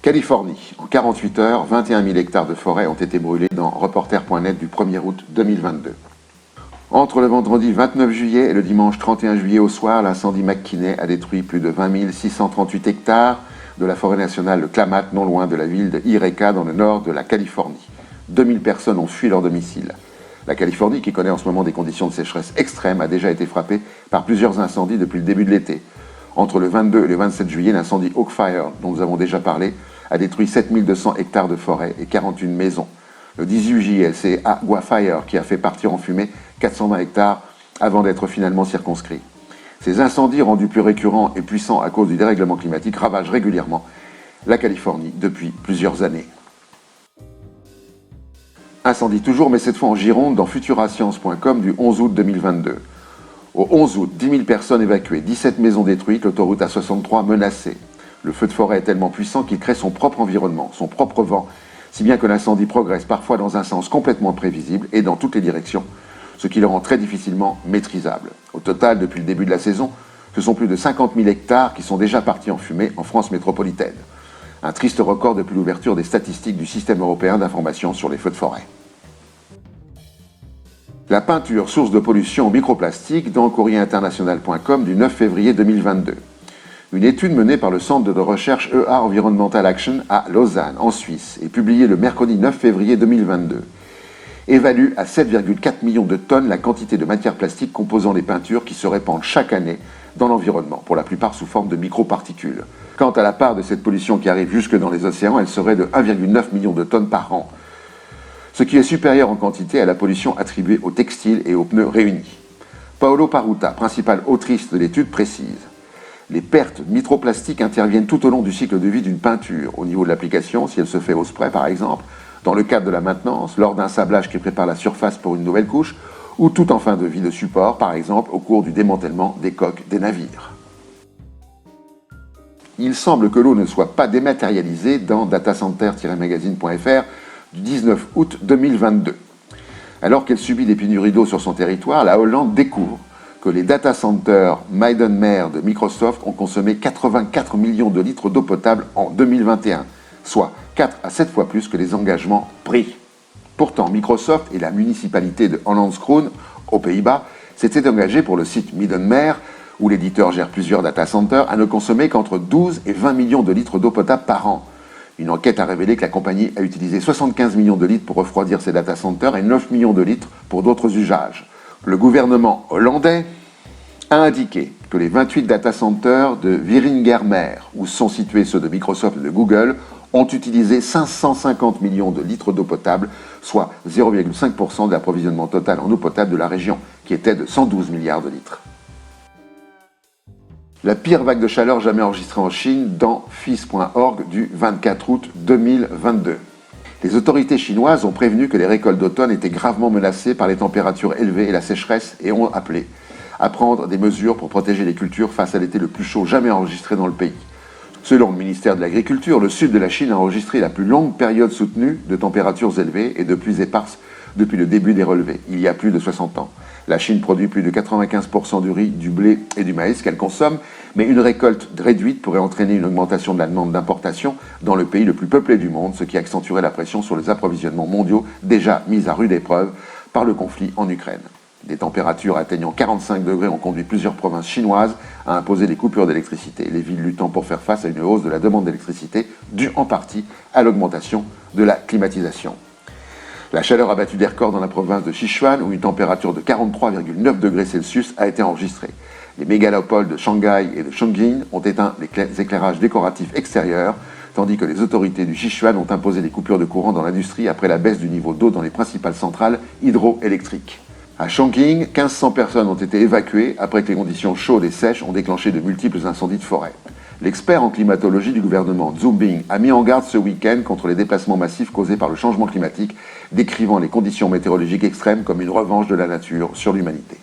Californie, en 48 heures, 21 000 hectares de forêt ont été brûlés dans Reporter.net du 1er août 2022. Entre le vendredi 29 juillet et le dimanche 31 juillet au soir, l'incendie McKinney a détruit plus de 20 638 hectares de la forêt nationale de Klamath, non loin de la ville de Eureka, dans le nord de la Californie. 2000 personnes ont fui leur domicile. La Californie, qui connaît en ce moment des conditions de sécheresse extrêmes, a déjà été frappée par plusieurs incendies depuis le début de l'été. Entre le 22 et le 27 juillet, l'incendie Oak Fire, dont nous avons déjà parlé, a détruit 7200 hectares de forêt et 41 maisons. Le 18 juillet, c'est Agua Fire qui a fait partir en fumée 420 hectares avant d'être finalement circonscrits. Ces incendies, rendus plus récurrents et puissants à cause du dérèglement climatique, ravagent régulièrement la Californie depuis plusieurs années. Incendie toujours, mais cette fois en Gironde, dans futurascience.com du 11 août 2022. Au 11 août, 10 000 personnes évacuées, 17 maisons détruites, l'autoroute A63 menacée. Le feu de forêt est tellement puissant qu'il crée son propre environnement, son propre vent, si bien que l'incendie progresse parfois dans un sens complètement prévisible et dans toutes les directions, ce qui le rend très difficilement maîtrisable. Au total, depuis le début de la saison, ce sont plus de 50 000 hectares qui sont déjà partis en fumée en France métropolitaine. Un triste record depuis l'ouverture des statistiques du système européen d'information sur les feux de forêt. La peinture, source de pollution au microplastique, dans courrierinternational.com du 9 février 2022. Une étude menée par le Centre de recherche EA Environmental Action à Lausanne, en Suisse, et publiée le mercredi 9 février 2022, évalue à 7,4 millions de tonnes la quantité de matière plastique composant les peintures qui se répandent chaque année dans l'environnement, pour la plupart sous forme de microparticules. Quant à la part de cette pollution qui arrive jusque dans les océans, elle serait de 1,9 million de tonnes par an, ce qui est supérieur en quantité à la pollution attribuée aux textiles et aux pneus réunis. Paolo Paruta, principale autrice de l'étude, précise: les pertes microplastiques interviennent tout au long du cycle de vie d'une peinture, au niveau de l'application, si elle se fait au spray par exemple, dans le cadre de la maintenance, lors d'un sablage qui prépare la surface pour une nouvelle couche, ou tout en fin de vie de support, par exemple au cours du démantèlement des coques des navires. Il semble que l'eau ne soit pas dématérialisée dans datacenter-magazine.fr du 19 août 2022. Alors qu'elle subit des pénuries d'eau sur son territoire, la Hollande découvre que les data centers Maidenmer de Microsoft ont consommé 84 millions de litres d'eau potable en 2021, soit 4 à 7 fois plus que les engagements pris. Pourtant, Microsoft et la municipalité de Hollandskroon, aux Pays-Bas, s'étaient engagés pour le site Maidenmer, où l'éditeur gère plusieurs data centers, à ne consommer qu'entre 12 et 20 millions de litres d'eau potable par an. Une enquête a révélé que la compagnie a utilisé 75 millions de litres pour refroidir ses data centers et 9 millions de litres pour d'autres usages. Le gouvernement hollandais a indiqué que les 28 data centers de Wieringermeer, où sont situés ceux de Microsoft et de Google, ont utilisé 550 millions de litres d'eau potable, soit 0,5% de l'approvisionnement total en eau potable de la région, qui était de 112 milliards de litres. La pire vague de chaleur jamais enregistrée en Chine dans FIS.org du 24 août 2022. Les autorités chinoises ont prévenu que les récoltes d'automne étaient gravement menacées par les températures élevées et la sécheresse et ont appelé à prendre des mesures pour protéger les cultures face à l'été le plus chaud jamais enregistré dans le pays. Selon le ministère de l'Agriculture, le sud de la Chine a enregistré la plus longue période soutenue de températures élevées et de pluies éparses depuis le début des relevés, il y a plus de 60 ans. La Chine produit plus de 95% du riz, du blé et du maïs qu'elle consomme, mais une récolte réduite pourrait entraîner une augmentation de la demande d'importation dans le pays le plus peuplé du monde, ce qui accentuerait la pression sur les approvisionnements mondiaux déjà mis à rude épreuve par le conflit en Ukraine. Des températures atteignant 45 degrés ont conduit plusieurs provinces chinoises à imposer des coupures d'électricité, les villes luttant pour faire face à une hausse de la demande d'électricité due en partie à l'augmentation de la climatisation. La chaleur a battu des records dans la province de Sichuan, où une température de 43,9 degrés Celsius a été enregistrée. Les mégalopoles de Shanghai et de Chongqing ont éteint les éclairages décoratifs extérieurs, tandis que les autorités du Sichuan ont imposé des coupures de courant dans l'industrie après la baisse du niveau d'eau dans les principales centrales hydroélectriques. À Chongqing, 1500 personnes ont été évacuées après que les conditions chaudes et sèches ont déclenché de multiples incendies de forêt. L'expert en climatologie du gouvernement Zhu Bing a mis en garde ce week-end contre les déplacements massifs causés par le changement climatique, décrivant les conditions météorologiques extrêmes comme une revanche de la nature sur l'humanité.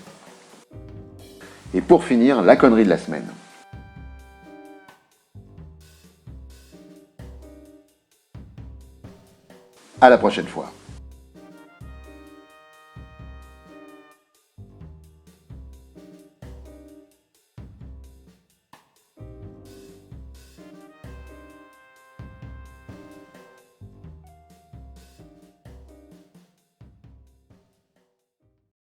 Et pour finir, la connerie de la semaine. À la prochaine fois.